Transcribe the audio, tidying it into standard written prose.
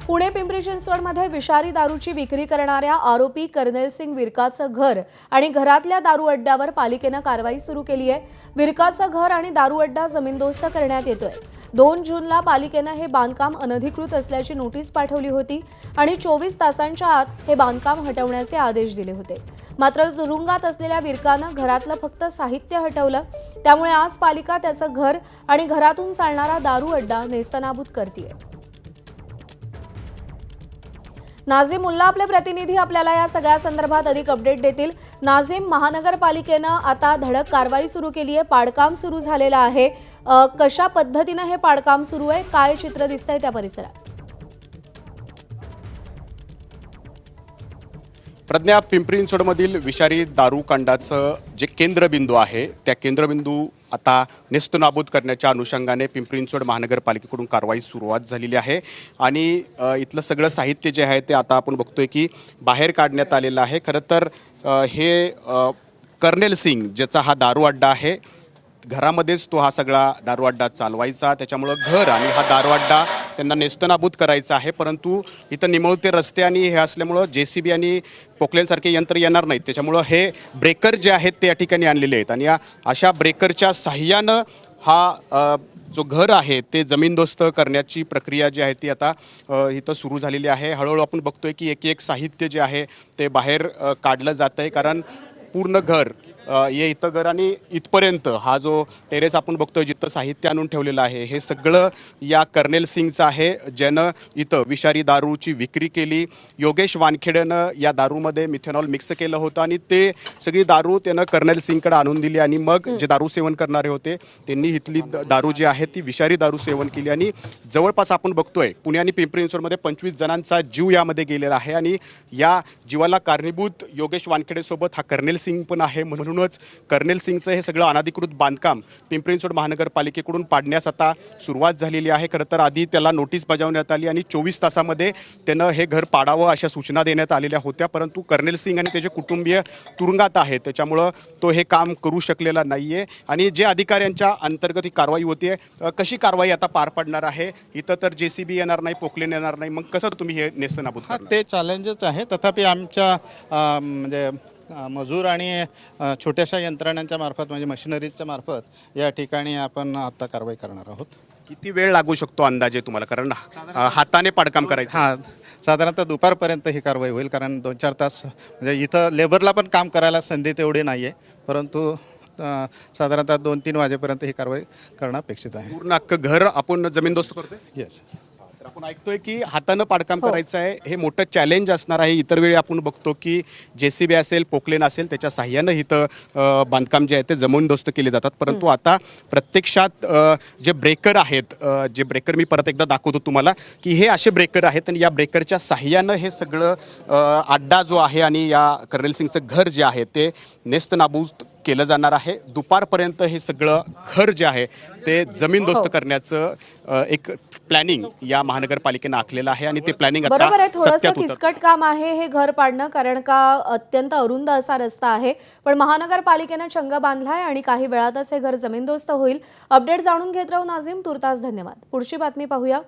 पुणे पिंपरी चिंचवडमध्ये विषारी दारूची विक्री करणाऱ्या आरोपी कर्नल सिंग विरकाचं घर आणि घरातल्या दारू अड्ड्यावर पालिकेनं कारवाई सुरू केली आहे। विरकाचं घर आणि दारू अड्डा जमीनदोस्त करण्यात येतोय। 2 जूनला पालिकेनं हे बांधकाम अनधिकृत असल्याची नोटीस पाठवली होती आणि 24 तासांच्या आत हे बांधकाम हटवण्याचे आदेश दिले होते। मात्र तुरुंगात असलेल्या विरकानं घरातलं फक्त साहित्य हटवलं, त्यामुळे आज पालिका त्याचं घर आणि घरातून चालणारा दारू अड्डा नेस्तनाबूत करतेय। नाझीम मुल्ला आपले प्रतिनिधी आपल्याला या सगळ्या संदर्भात अधिक अपडेट देतील। नाझीम, महानगरपालिकेनं आता धडक कारवाई सुरू केली आहे, पाडकाम सुरू झालेलं आहे। कशा पद्धतीने हे पाडकाम सुरू आहे, काय चित्र दिसतंय त्या परिसरात? प्रज्ञा, पिंपरी चिंचवडमधील विषारी दारूकांडाचं जे केंद्रबिंदू आहे त्या केंद्रबिंदू आता नेस्तनाबूत करण्याच्या अनुषंगाने पिंपरी चिंचवड महानगरपालिकेकडून कारवाई सुरुवात झालेली आहे आणि इथलं सगळं साहित्य जे आहे ते आता आपण बघतोय की बाहेर काढण्यात आलेलं आहे। खरं तर हे कर्नल सिंग ज्याचा हा दारू अड्डा आहे, घरामध्येच तो हा सगळा दारू अड्डा चालवायचा, त्याच्यामुळं घर आणि हा दारू अड्डा त्यांना नेस्तनाबूत करायचा आहे। परंतु इथं निमुळते रस्ते आणि हे असल्यामुळं JCB आणि पोकलेनसारखे यंत्र येणार नाहीत, त्याच्यामुळं हे ब्रेकर जे आहेत ते या ठिकाणी आणलेले आहेत आणि अशा ब्रेकरच्या साह्यानं हा जो घर आहे ते जमीनदोस्त करण्याची प्रक्रिया जी आहे ती आता इथं सुरू झालेली आहे। हळूहळू आपण बघतोय की एक साहित्य जे आहे ते बाहेर काढलं जात आहे, कारण पूर्ण घर हे इथं घर आणि इथपर्यंत हा जो टेरेस आपण बघतोय जिथं साहित्य आणून ठेवलेलं आहे हे सगळं या कर्नल सिंगचं आहे, ज्यानं इथं विषारी दारूची विक्री केली। योगेश वानखेडेनं या दारूमध्ये मिथेनॉल मिक्स केलं होतं आणि ते सगळी दारू त्यानं कर्नल सिंगकडे आणून दिली आणि मग जे दारू सेवन करणारे होते त्यांनी इथली दारू जी आहे ती विषारी दारू सेवन केली आणि जवळपास आपण बघतोय पुणे आणि पिंपरी चिंचवडमध्ये 25 जणांचा जीव यामध्ये गेलेला आहे आणि या जीवाला कारणीभूत योगेश वानखेडेसोबत हा कर्नल सिंग पण आहे। म्हणूनच कर्नल सिंगचं हे सगळं अनधिकृत बांधकाम पिंपरी चिंचवड महानगरपालिकेकडून पाडण्यास आता सुरुवात झालेली आहे। खरं तर आधी त्याला नोटीस बजावण्यात आली आणि 24 तासामध्ये त्यानं हे घर पाडावं अशा सूचना देण्यात आलेल्या होत्या, परंतु कर्नल सिंग आणि त्याचे कुटुंबीय तुरुंगात आहेत, त्याच्यामुळं तो हे काम करू शकलेला नाहीये आणि जे अधिकाऱ्यांच्या अंतर्गत ही कारवाई होतीये, कशी कारवाई आता पार पडणार आहे? इथं तर JCB येणार नाही, पोकलेन येणार नाही, मग कसं तुम्ही हे नेस्तनाबूत करणार? ते चॅलेंजच आहे। तथापि आमच्या म्हणजे मजूर आणि छोट्याशा यंत्रणांच्या मार्फत म्हणजे मशिनरीच्या मार्फत या ठिकाणी आपण आता कारवाई करणार आहोत। किती वेळ लागू शकतो अंदाजे तुम्हाला, कारण हाताने पाडकाम करायचं? हां, साधारणतः दुपारपर्यंत ही कारवाई होईल, कारण 2-4 तास म्हणजे इथं लेबरला पण काम करायला संधी तेवढी नाही आहे, परंतु साधारणतः 2-3 वाजेपर्यंत ही कारवाई करणं अपेक्षित आहे। पूर्ण अख्खं घर आपण जमीनदोस्त करतोय? येस। आपण ऐकतोय की हातानं पाडकाम करायचं आहे, हे मोठं चॅलेंज असणार आहे। इतर वेळी आपण बघतो की JCB असेल, पोकलेन असेल, त्याच्या साह्यानं इथं बांधकाम जे आहे ते जमीनदोस्त केले जातात, परंतु आता प्रत्यक्षात जे ब्रेकर आहेत, जे ब्रेकर मी परत एकदा दाखवतो तुम्हाला की हे असे ब्रेकर आहेत आणि या ब्रेकरच्या साह्यानं हे सगळं अड्डा जो आहे आणि या कर्नल सिंगचं घर जे आहे ते नेस्तनाबूत केलं जाणार आहे। दुपारपर्यंत हे सगळं घर जे आहे ते जमीनदोस्त करण्याचं एक प्लॅनिंग या महानगरपालिकेनं आखलेलं आहे आणि ते प्लॅनिंग आता बरोबर आहे। थोडंसं सत्यात उतरतं। किचकट काम आहे हे घर पाडणं, कारण का अत्यंत अरुंद असा रस्ता आहे, पण महानगरपालिकेनं चंग बांधलाय आणि काही वेळातच हे घर जमीनदोस्त होईल। अपडेट जाणून घेत राहू नाझीम, तुर्तास धन्यवाद। पुढची बातमी पाहूया।